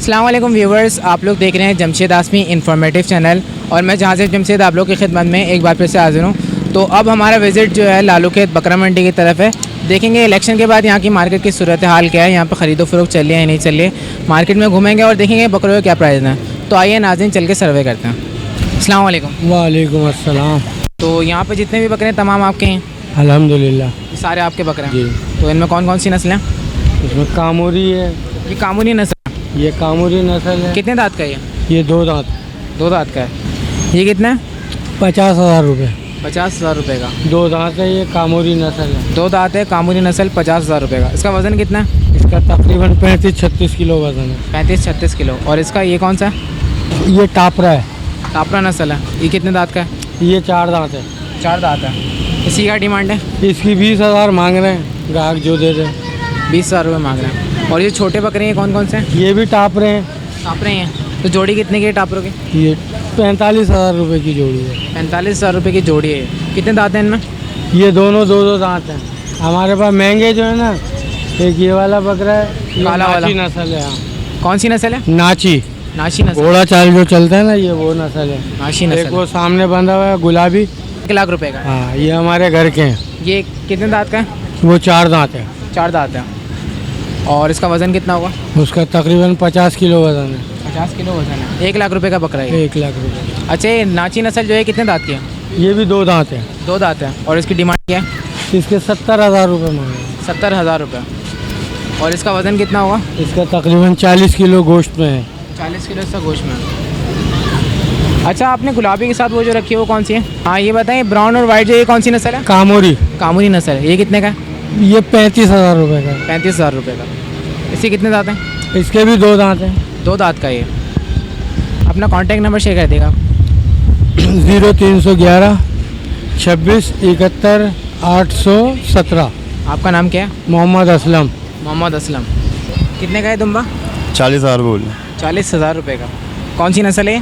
अस्सलाम वालेकुम व्यूवर्स, आप लोग देख रहे हैं जमशेद आसमी इंफॉर्मेटिव चैनल और मैं जहाँ से जमशेद आप लोग की खिदमत में एक बार फिर से हाजिर हूँ। तो अब हमारा विज़िट जो है लालू खेत बकरा मंडी की तरफ है। देखेंगे इलेक्शन के बाद यहाँ की मार्केट की सूरत हाल क्या है, यहाँ पर ख़रीदो फरोख्त चल रही है या नहीं चल रही है। मार्केट में घूमेंगे और देखेंगे बकरों के क्या प्राइस हैं। तो आइए नाज़रीन चल के सर्वे करते हैं। अस्सलाम वालेकुम। वालेकुम अस्सलाम। तो यहाँ पर जितने भी बकरे हैं तमाम आपके हैं? अल्हम्दुलिल्लाह सारे आपके बकरे हैं जी। तो इनमें कौन कौन सी नस्लें हैं? इसमें कामूरी है, ये कामूनी नस्ल, ये कामूरी नस्ल है। कितने दांत का है ये 2 दांत, 2 दांत का है। ये कितना है? 50,000 रुपये। 50,000 रुपये का। 2 दांत है, ये कामूरी नस्ल है। 2 दांत है, कामूनी नस्ल, 50,000 रुपये का। इसका वज़न कितना है? इसका तकरीबन 35-36 किलो वजन है। 35-36 किलो। और इसका ये कौन सा है? ये टापरा है, टापरा नस्ल है। ये कितने दांत का है? ये 4 दांत है। 4 दांत है। इसी का डिमांड है? इसकी 20,000 मांग रहे हैं ग्राहक, जो दे रहे हैं। 20,000 रुपये मांग रहे हैं। और ये छोटे बकरे हैं कौन कौन से हैं? ये भी टापरे हैं। टापरे हैं। तो जोड़ी कितने की है टापरों की? ये 45,000 रुपये की जोड़ी है। 45,000 रुपये की जोड़ी है। कितने दांत हैं इनमें? ये दोनों 2-2 दांत हैं। हमारे पास महंगे जो है ना, एक ये वाला बकरा है, ये काला वाला। नाची नस्ल है। हाँ। कौन सी नस्ल है? नाची, नाशी नस्ल। घोड़ा चाल जो चलता है ना, ये वो नस्ल है। नाशी एक नस्ल। वो सामने बंधा हुआ है गुलाबी। 1 लाख रुपये का। हाँ, ये हमारे घर के हैं। ये कितने दांत का है? वो 4 दांत है। 4 दांत है। और इसका वज़न कितना होगा? उसका तकरीबन 50 किलो वजन है। 50 किलो वज़न है। 1 लाख रुपये का बकरा है। 1 लाख रुपये। अच्छा, ये नाची नस्ल जो है कितने दांत की है? ये भी 2 दांत है। 2 दांत है। और इसकी डिमांड क्या है? इसके 70,000 रुपये मांगे। 70,000 रुपये। और इसका वज़न कितना होगा? इसका तकरीबन 40 किलो गोश्त में है। 40 किलो इसका गोश्त में। अच्छा, आपने गुलाबी के साथ वो जो रखी है वो कौन सी है? हाँ, ये बताएं ब्राउन और वाइट जो ये कौन सी नस्ल है? कामोरी, कामूनी नस्ल है। ये कितने का है? ये 35,000 रुपये का। 35,000 रुपये का। इसके कितने दांत हैं? इसके भी 2 दांत हैं। 2 दांत का ये। अपना कॉन्टैक्ट नंबर शेयर कर देगा। 0311 26 71 817। आपका नाम क्या है? मोहम्मद असलम। मोहम्मद असलम। कितने का है दुम्बा? 40,000 बोल। 40,000 रुपये का। कौन सी नस्ल है?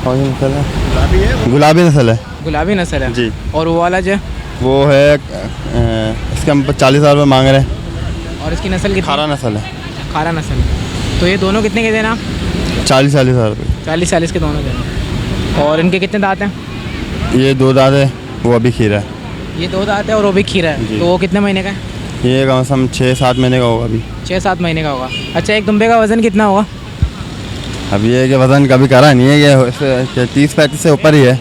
कौन सी नस्ल है? गुलाबी नस्ल है। गुलाबी नस्ल है जी। और वो वाला जो है? वो है इसके हम 40,000 रुपये मांग रहे हैं। और इसकी नस्ल कितनी? खारा नस्ल है। खारा नस्ल है। तो ये दोनों कितने के देना? 40,000 रुपये। 40 के दोनों देना। और इनके कितने दांत हैं? ये 2 दांत है, वो अभी खीरा है। ये 2 दांत है और वो भी खीरा है। जी। तो वो कितने महीने का है? ये कम से कम 6-7 महीने का होगा अभी। 6-7 महीने का होगा। अच्छा, एक दुम्बे का वज़न कितना होगा? अब ये कि वज़न कभी करा नहीं है, ये 30-35 से ऊपर ही है।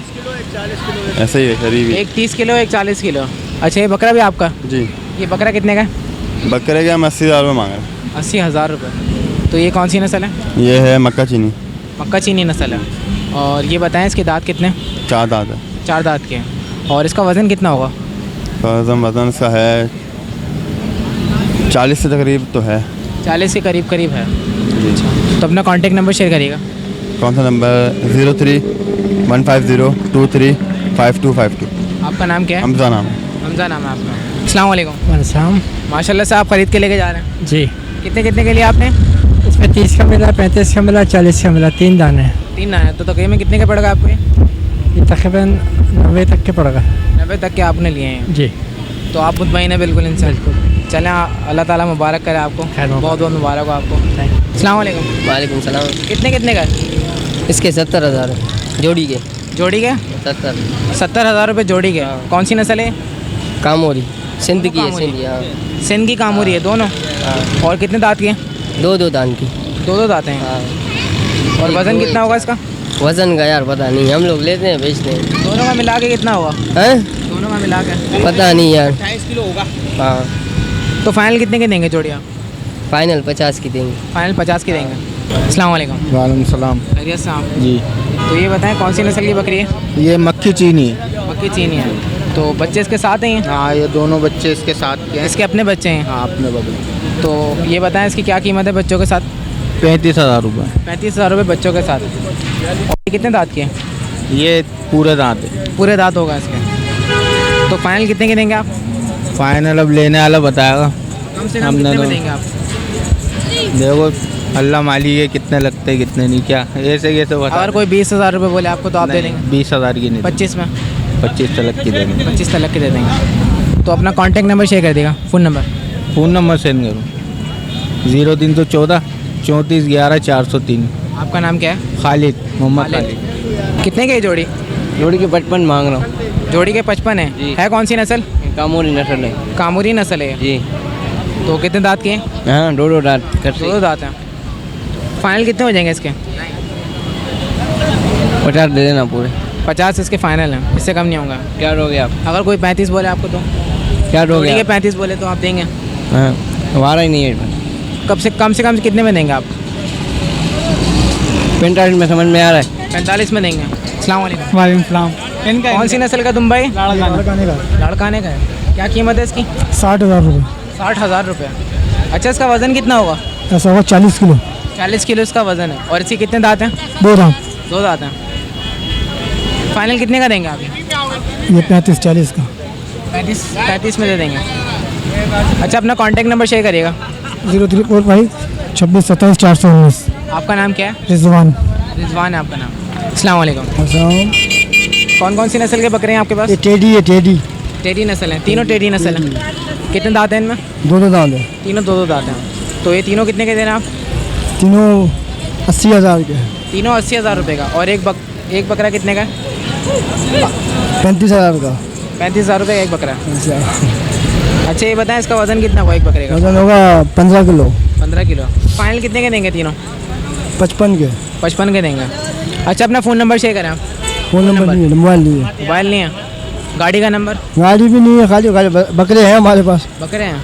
ऐसे ही है करीब ही। एक 30 किलो, एक 40 किलो। अच्छा, ये बकरा भी आपका? जी। ये बकरा कितने का है? बकरे के हम 80,000 रुपये मांग रहे हैं। 80,000 रुपये। तो ये कौन सी नस्ल है? ये है मक्का चीनी। मक्का चीनी नस्ल है। और ये बताएं इसके दांत कितने? 4 दांत है। 4 दांत के हैं। और इसका वज़न कितना होगा? वज़न इसका है 40 से तकरीब तो है। 40 के करीब करीब है। जी। तो अपना कॉन्टैक्ट नंबर शेयर करिएगा। कौन सा नंबर? 03-150-23-5252। आपका नाम क्या है? हमजा नाम है। हमजा नाम है आपका। अस्सलाम वालेकुम। वलैकुम। माशाल्लाह से आप ख़रीद के लेके जा रहे हैं। जी। कितने कितने के लिए आपने? इसमें 30 का मिला, 35 का मिला, 40 का मिला। 3 दाने। 3 आए। तो तकरीबन कितने का पड़ेगा आपको? ये तकरीबन 90 तक के पड़ेगा। 90 तक के आपने लिए हैं। जी। तो आप मुतमईन है बिल्कुल इनसे? चलें, अल्लाह ताला मुबारक करे आपको। बहुत बहुत मुबारक हो आपको। अस्सलाम वालेकुम। वालेकुम सलाम। कितने कितने का है? इसके 70,000 जोड़ी के। जोड़ी के 70,000 रुपये जोड़ी के। कौन सी नस्ल है? कामोरी, सिंध की है। कामोरी। सिंध, हाँ। सिंध की कामूरी है दोनों। हाँ। और कितने दांत के हैं? 2-2 दान की। 2 दांत हैं। हाँ। और वज़न कितना होगा इसका? वज़न का यार पता नहीं, हम लोग लेते हैं बेचते हैं। दोनों का मिला के कितना होगा? हैं? दोनों का मिला के पता नहीं यार। 28 किलो होगा। हाँ। तो फाइनल कितने के देंगे जोड़ी आप? फाइनल 50 की देंगे। फाइनल 50 की देंगे। अस्सलाम वालेकुम। वालेकुम सलाम। खैरियत से आप? जी। तो ये बताएं कौन सी नस्ल की बकरी है? ये मक्खी चीनी है। मक्की चीनी है। तो बच्चे इसके साथ हैं ये? हाँ, ये दोनों बच्चे इसके साथ के हैं। इसके अपने बच्चे हैं? हाँ, अपने बगल। तो ये बताएं इसकी क्या कीमत है बच्चों के साथ? 35,000 रुपये। 35,000 रुपये बच्चों के साथ। और ये कितने दांत के हैं? ये पूरे दांत है। पूरे दांत होगा इसके। तो फाइनल कितने के देंगे आप? फाइनल अब लेने वाला बताएगा। कम से कम हमने कितने में तो- देंगे आप? देखो, अल्लाह मालिक है कितने लगते हैं कितने नहीं, क्या ऐसे कैसे बता। अगर कोई 20,000 रुपये बोले आपको तो आप दे देंगे? 20,000 की नहीं, 25 में? 25 तक की देंगे। 25 तक के दे देंगे। तो अपना कॉन्टैक्ट नंबर शेयर कर देगा, phone number. Phone number send करूँ? 0314 3411 403। आपका नाम क्या है? खालिद, मोहम्मद खालिद। कितने की है जोड़ी? जोड़ी के 55 मांग रहा हूँ। जोड़ी के 55 जी। है कौन सी नस्ल? कामोरी नस्ल है कामूरी नस्ल है। जी। तो कितने दांत के हैं? हाँ, दो दांत कर दो दांत हैं। फाइनल कितने हो जाएंगे इसके? 50 दे देना पूरे। 50 इसके फाइनल हैं, इससे कम नहीं होगा। क्या दोगे आप? अगर कोई 35 बोले आपको तो? क्या जोड़ी दोगे के आप? 35 बोले तो आप देंगे? हाँ, हमारा ही नहीं है। कम से कम कितने में देंगे आप? 45 में समझ में आ रहा है। 45 में देंगे। अस्सलाम वालेकुम। वालेकुम सलाम। इनका कौन सी नस्ल का तुम भाई? लड़काने का लड़काने का है। क्या कीमत है इसकी? 60,000 रुपये। 60,000 रुपये। अच्छा, इसका वज़न कितना होगा? ऐसा होगा 40 किलो। 40 किलो इसका वज़न है। और इसके कितने दांत हैं? 2 दांत। 2 दांत हैं। फाइनल कितने का देंगे आप? ये 35-40 का। 35 में दे देंगे। अच्छा, अपना कॉन्टैक्ट नंबर शेयर करिएगा। 0345 26 27 419। आपका नाम क्या है? रिजवान। रिजवान है आपका नाम। अस्सलाम वालेकुम। कौन कौन सी नस्ल के बकरे हैं आपके पास? ये टेडी है, टेडी। टेडी नस्ल है, तीनों टेडी नस्ल हैं। कितने दांत हैं इनमें? 2 दांत है। तीनों 2 दांत हैं। तो ये तीनों कितने के देना आप? तीनों 80,000 के हैं। तीनों 80,000 रुपये का। और एक बकरा कितने का है? 35,000 का। 35,000 रुपये का एक बकरा है। अच्छा, ये बताएं इसका वज़न कितना होगा एक बकरे का? वजन होगा 15 किलो। 15 किलो। फाइनल कितने के देंगे तीनों? 55 के। 55 के देंगे। अच्छा, अपना फ़ोन नंबर शेयर करें आप। फ़ोन नंबर नहीं है, मोबाइल नहीं है। मोबाइल नहीं है? गाड़ी का नंबर? गाड़ी भी नहीं है, खाली बकरे हैं हमारे पास। बकरे हैं।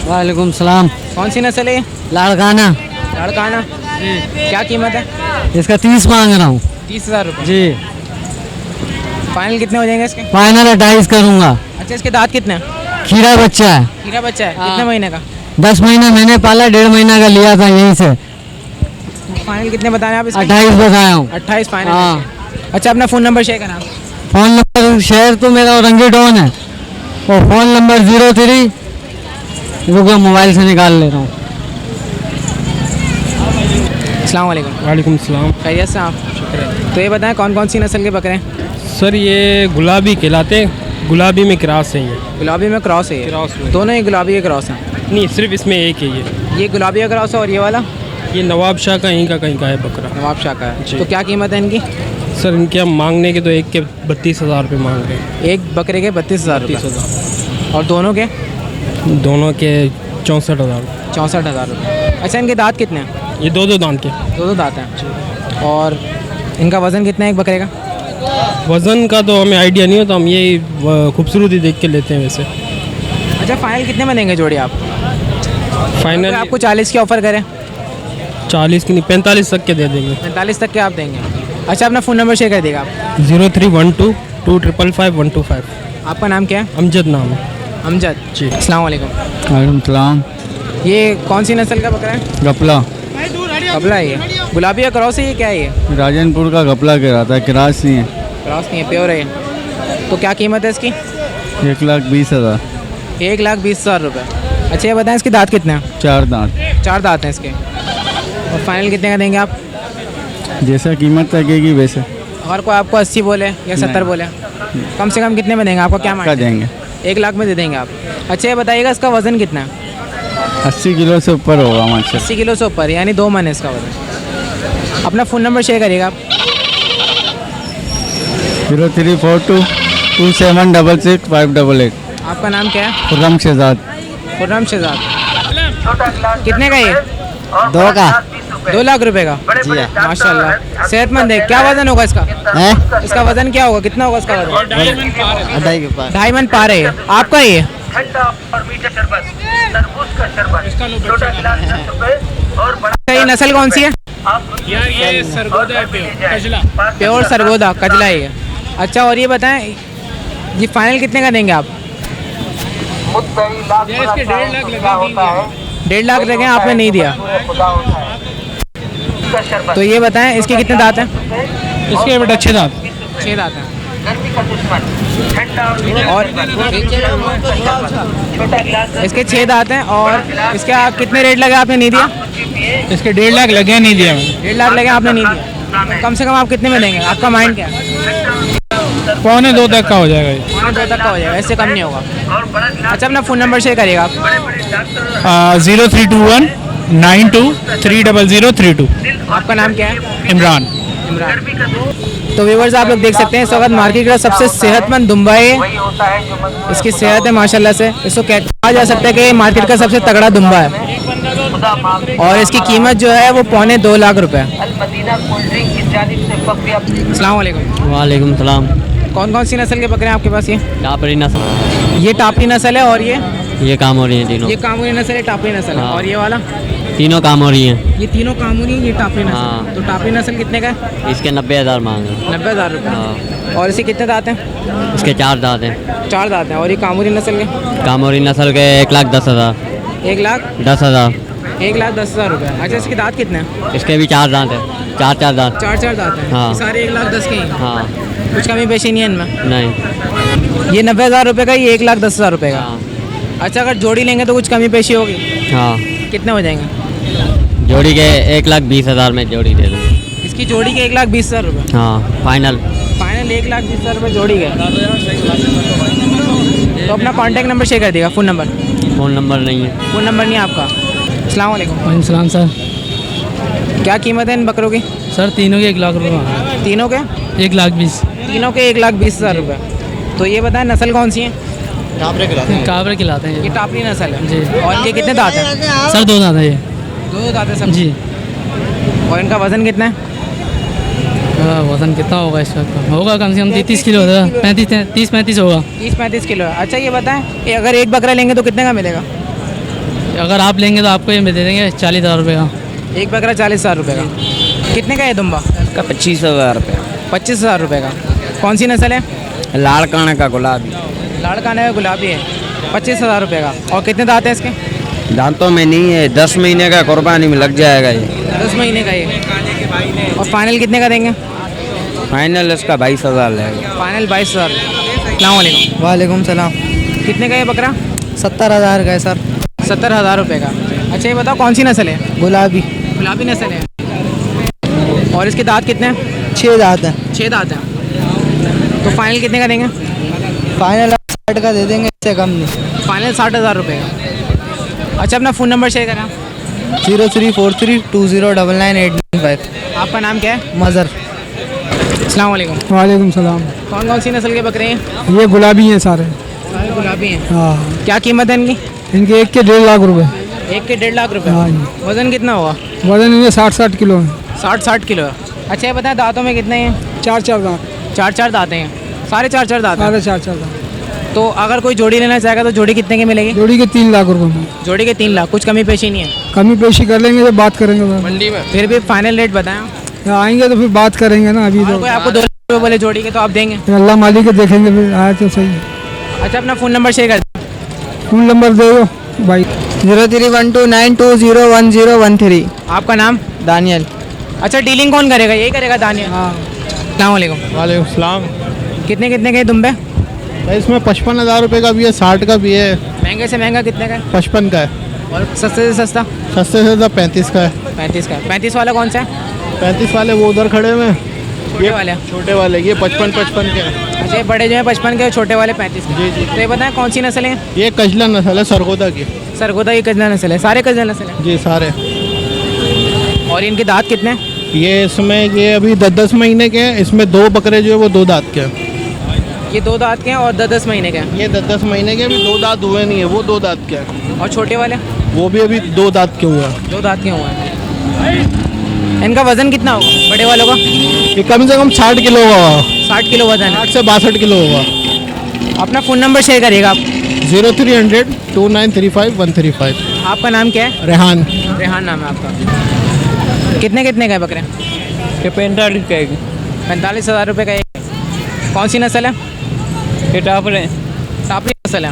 वालेकुम सलाम। कौन सी नस्ल है ये? लाड़काना। लड़काना। क्या कीमत है? इसका 30 मांग रहा हूँ। 30,000 रुपये। जी। फाइनल कितने हो जाएंगे इसके? फाइनल 28 करूँगा। अच्छा, इसके दांत कितने हैं? खीरा बच्चा है। हीरा बच्चा है। हाँ। कितने महीने का? 10 महीना मैंने पाला, 1.5 महीना का लिया था यहीं से। फाइनल कितने बताएं आप इसके? 28 बताया हूँ। 28 फाइनल। हाँ। अच्छा, अपना फ़ोन नंबर शेयर करें आप। फ़ोन नंबर शेयर तो मेरा औरंगी टोन है, और फ़ोन नंबर 03। रुको, मोबाइल से निकाल ले रहा हूँ। अस्सलाम वालेकुम। वालेकुम सलाम। खैरियत से आप? शुक्रिया। तो ये बताएं कौन कौन सी नस्ल के बकरे हैं? सर ये गुलाबी कहलाते हैं, गुलाबी में क्रॉस है ये। गुलाबी में क्रॉस है ये? क्रॉस में। दोनों ही गुलाबी के क्रॉस हैं? नहीं, सिर्फ इसमें एक है ये गुलाबी का क्रॉस है। और ये वाला? ये नवाब शाह का यहीं का कहीं का है बकरा। नवाब शाह का है। जी। तो क्या कीमत है इनकी? सर इनके हम मांगने के तो एक के 32,000 रुपये मांग रहे हैं। एक बकरे के 32,000 रुपये। 32,000। और दोनों के? दोनों के 64,000। 64,000 रुपये। अच्छा, इनके दांत कितने हैं? ये 2 दांत के। 2 दांत हैं। और इनका वज़न कितना है एक बकरे का? वज़न का तो हमें आइडिया नहीं होता, हम ये खूबसूरती देख के लेते हैं वैसे। अच्छा, फाइनल कितने में देंगे जोड़ी आप? फाइनल अगर आपको 40 की ऑफ़र करें? 40 की नहीं, 45 तक के दे देंगे। 45 तक के आप देंगे। अच्छा, अपना फ़ोन नंबर शेयर कर देगा आप। 0312 2555 125। आपका नाम क्या है? अमजद नाम है। अमजद जी। अस्सलाम वालेकुम। वालेकुम सलाम। ये कौन सी नस्ल का बकरा है? गपला। कबला है ये? गुलाबी या क्रॉस है ये? क्या है ये? राजनपुर का गपला कहलाता है, क्रास नहीं है। क्रॉस नहीं है, प्योर है ये। तो क्या कीमत है इसकी? 1,20,000। 1,20,000 रुपये। अच्छा, ये बताएं इसके दांत कितने हैं? 4 दांत। 4 दांत हैं इसके। और फाइनल कितने का देंगे आप? जैसा कीमत लगेगी वैसे अगर कोई आपको 80 बोले या 70 बोले, कम से कम कितने में देंगे? आपको क्या का मांग देंगे। 1 लाख में दे देंगे आप। अच्छा, ये बताइएगा इसका वज़न कितना है? 80 किलो से ऊपर होगा माशा। 80 किलो से ऊपर, यानी 2 मन है इसका वज़न। अपना फ़ोन नंबर शेयर करिएगा आप। 0342 2766 588। आपका नाम क्या है? खुर्रम शहजाद। खुर्रम शहजाद। कितने का ये? 2 का। 2 लाख रुपए का? जी हाँ। माशाल्लाह, सेहतमंद है। क्या वज़न होगा इसका? है इसका वज़न क्या होगा? कितना होगा इसका वज़न? 2.5 के पास। 2.5 मन पार है। आपका ये? ठंडा और मीठा शरबत, तरबूज का शरबत, छोटा गिलास 10 रुपए और बड़ा। ये नस्ल कौन सी है? यार ये सरगोदा है, कजला। प्योर सरगोदा कजला है ये। अच्छा, और ये बताएं ये फाइनल कितने का देंगे आप? इसके 1.5 लाख लगे। 1.5 लाख लगे, आपने नहीं दिया। तो ये बताएं इसके कितने दांत हैं? इसके बेटा 6 दांत। 6 दांत हैं। गर्मी का दुश्मन, ठंडा और छोटा गिलास इसके 6 दांत हैं। और इसका कितने रेट लगे, आपने नहीं दिया? इसके 1.5 लाख लगे, नहीं दिया मैंने। 1.5 लाख लगे, आपने नहीं दिया। तो कम से कम आप कितने में देंगे? आपका माइंड क्या है? 1.25 तक का हो जाएगा ये। 2 तक का हो जाएगा, इससे कम नहीं होगा। और बड़ा गिलास अच्छा, अपना फ़ोन नंबर शेयर करिएगा आप। बड़े बड़े डॉक्टर 0321 92300032। आपका नाम क्या है? इमरान। इमरान। तो व्यूवर्स आप लोग देख सकते हैं इस वक्त मार्केट का सबसे सेहतमंद दुम्बा है। इसकी सेहत है माशाल्लाह से, इसको कहा जा सकता है कि मार्केट का सबसे तगड़ा दुम्बा है और इसकी कीमत जो है वो 2.25 लाख रुपए। अस्सलाम वालेकुम। वालेकुम सलाम। कौन कौन सी नस्ल के बकरे हैं आपके पास? ये टापरी नस्ल, ये टापरी नस्ल है और ये काम हो रही है तीनों। ये कामूरी नस्ल है, टापरी नस्ल है। हाँ। और ये वाला? तीनों काम हो रही हैं। ये तीनों कामूरी, ये टापरी नस्ल। हाँ। तो टापरी नस्ल कितने का है? इसके 90,000 मांगे। 90,000 रुपये। हाँ। और इसके कितने दांत हैं? इसके 4 दांत हैं। 4 दांत हैं। और ये कामूरी नस्ल के? कामोरी नस्ल के 1,10,000। 1,10,000। 10,000। 1,10,000 रुपये। अच्छा, इसके दांत कितने हैं? इसके भी 4 दांत हैं। 4 दांत। 4 दांत हैं। हाँ। ये सारे 1,10,000 के ही हैं। हाँ। कुछ कमी पेशी नहीं है इनमें? नहीं। ये 90,000 रुपये का, ये 1,10,000 रुपये का। हाँ। अच्छा, अगर जोड़ी लेंगे तो कुछ कमी पेशी होगी? हाँ। कितने हो जाएंगे? जोड़ी के 1,20,000 में जोड़ी दे दूँ। इसकी जोड़ी के 1,20,000 रुपये। हाँ फाइनल। फाइनल 1,20,000 रुपये जोड़ी के। तो अपना कॉन्टैक्ट नंबर शेयर कर देगा, फ़ोन नंबर? फ़ोन नंबर नहीं है। फ़ोन नंबर नहीं है आपका? अस्सलाम वालेकुम। वालेकुम सलाम सर। क्या कीमत है इन बकरों की? सर तीनों के 1 लाख रुपये। तीनों के? 1,20,000। तीनों के 1,20,000 रुपये। तो ये बताएं नस्ल कौन सी है? काबरे खिलाते हैं ये टापरी नस्ल है जी। और ये कितने दांत हैं? सर 2 दांत है ये। 2 दांत है सब जी। और इनका वज़न कितना है? वज़न कितना होगा इसका? होगा कम से कम 33 किलो होगा। 30-35 होगा। 30-35 किलो है। अच्छा, ये बताएं अगर एक बकरा लेंगे तो कितने का मिलेगा? अगर आप लेंगे तो आपको ये दे देंगे 40,000 रुपये का। एक बकरा 40,000 रुपये का। कितने का है दुम्बा? का 25,000 रुपये। 25,000 रुपये का। कौन सी नस्ल है? लाड़काना का गुलाबी। लाड़काना का गुलाबी है। 25,000 रुपये का। और कितने दांत हैं इसके? दांतों में नहीं है, 10 महीने का कुर्बानी में लग जाएगा ये। 10 महीने का ये। और फाइनल कितने का देंगे? फाइनल इसका 22,000 लगेगा। फाइनल 22,000। अस्सलाम वालेकुम। वालेकुम सलाम। कितने का ये बकरा? 70,000 का है सर। 70,000 रुपये का। अच्छा, ये बताओ कौन सी नस्ल है? गुलाबी। गुलाबी नस्ल है। और इसके दांत कितने हैं? 6 दांत हैं। 6 दांत हैं। तो फाइनल कितने का देंगे? फाइनल 60 का दे देंगे, इससे कम नहीं। फाइनल 60,000 रुपये का। अच्छा, अपना फ़ोन नंबर शेयर करें। 0343209985। आपका नाम क्या है? मज़र। अस्सलाम वालेकुम। वालेकुम सलाम। कौन कौन सी नस्ल के बकरे हैं? ये गुलाबी हैं सारे। सारे गुलाबी हैं। हाँ। क्या कीमत है इनकी? इनके 1 के 1.5 लाख रुपए। एक के 1.5 लाख रुपये। हाँ जी। वज़न कितना होगा? वजन इनके 60-60 किलो है। 60 किलो है। अच्छा, ये बताएं दांतों में कितने हैं? 4 दांत। 4 दांतें हैं। सारे 4 दांत हैं। 4 दांत। तो अगर कोई जोड़ी लेना चाहेगा तो जोड़ी कितने की मिलेगी? जोड़ी के 3 लाख रुपए में। जोड़ी के 3 लाख। कुछ कमी पेशी नहीं है? कमी पेशी कर लेंगे तो बात करेंगे सर। मंडी में फिर भी फाइनल रेट बताएं। आएंगे तो फिर बात करेंगे ना। अभी अगर कोई आपको 2 लाख रुपये बोले जोड़ी के तो आप देंगे? अल्लाह मालिक के देखेंगे फिर आया तो सही। अच्छा, अपना फ़ोन नंबर शेयर कर दें। फ़ोन नंबर दे दो भाई। 0312921013। आपका नाम? दानियल। अच्छा, डीलिंग कौन करेगा? यही करेगा दानियल। हाँ। अस्सलाम वालेकुम। वालेकुम सलाम। कितने कितने के दुम्बे? इसमें 55,000 रुपये का भी है, 60 का भी है, महंगे से महंगा कितने का है? 55 का है, और सस्ते से सस्ता? सस्ते से सस्ता 35 का है। 35 का है। 35 वाला कौन सा है? 35 वाले वो उधर खड़े हुए हैं, छोटे वाले? छोटे वाले ये 55 के हैं। अच्छा, ये बड़े जो है 55 के और छोटे वाले 35 के। जी जी। तो ये बताएं कौन सी नस्ल है? ये कजला नस्ल है, सरगोदा की। सरगोदा की कजला नस्ल है। सारे कजला नस्ल है। जी सारे। और इनके दांत कितने हैं? ये इसमें ये अभी 10-10 महीने के हैं। इसमें 2 बकरे जो है वो 2 दांत के हैं। ये 2 दांत के हैं और 10-10 महीने के हैं। ये 10-10 महीने के, अभी 2 दांत हुए नहीं है, वो 2 दांत के हैं। और छोटे वाले? वो भी अभी 2 दांत के हुए हैं। 2 दांत के हुए हैं। इनका वज़न कितना होगा बड़े वालों का? ये कम से कम 60 किलो होगा। 60 किलो वज़न है। 60 से 62 किलो होगा। अपना फ़ोन नंबर शेयर करिएगा आप। 0300-2935-135। आपका नाम क्या है? रेहान। रेहान नाम है आपका। कितने कितने का है बकरे? ये 45 का है। 45,000 रुपये का एक। कौन सी नस्ल है? ये टापर है। टापरी नस्ल है।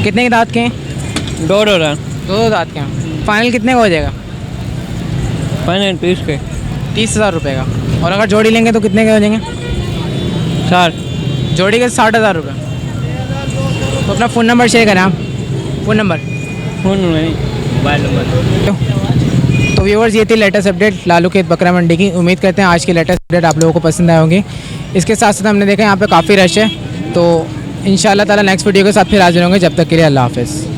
कितने के दांत के हैं? 2 दांत। 2 दांत के हैं। फाइनल कितने का हो जाएगा? फाइनल 30 के। 30,000 रुपये का। और अगर जोड़ी लेंगे तो कितने के हो जाएंगे? 60। जोड़ी के 60,000 रुपये। तो अपना फ़ोन नंबर शेयर करें आप। Phone number? फ़ोन नहीं, मोबाइल नंबर। तो व्यूअर्स, ये थी लेटेस्ट अपडेट लालू खेत बकरा मंडी की। उम्मीद करते हैं आज की लेटेस्ट अपडेट आप लोगों को पसंद आए होंगी। इसके साथ साथ हमने देखा यहाँ पे काफ़ी रश है। तो इंशाल्लाह ताला नेक्स्ट वीडियो के साथ फिर हाजिर होंगे। जब तक के लिए अल्लाह हाफ़िज़।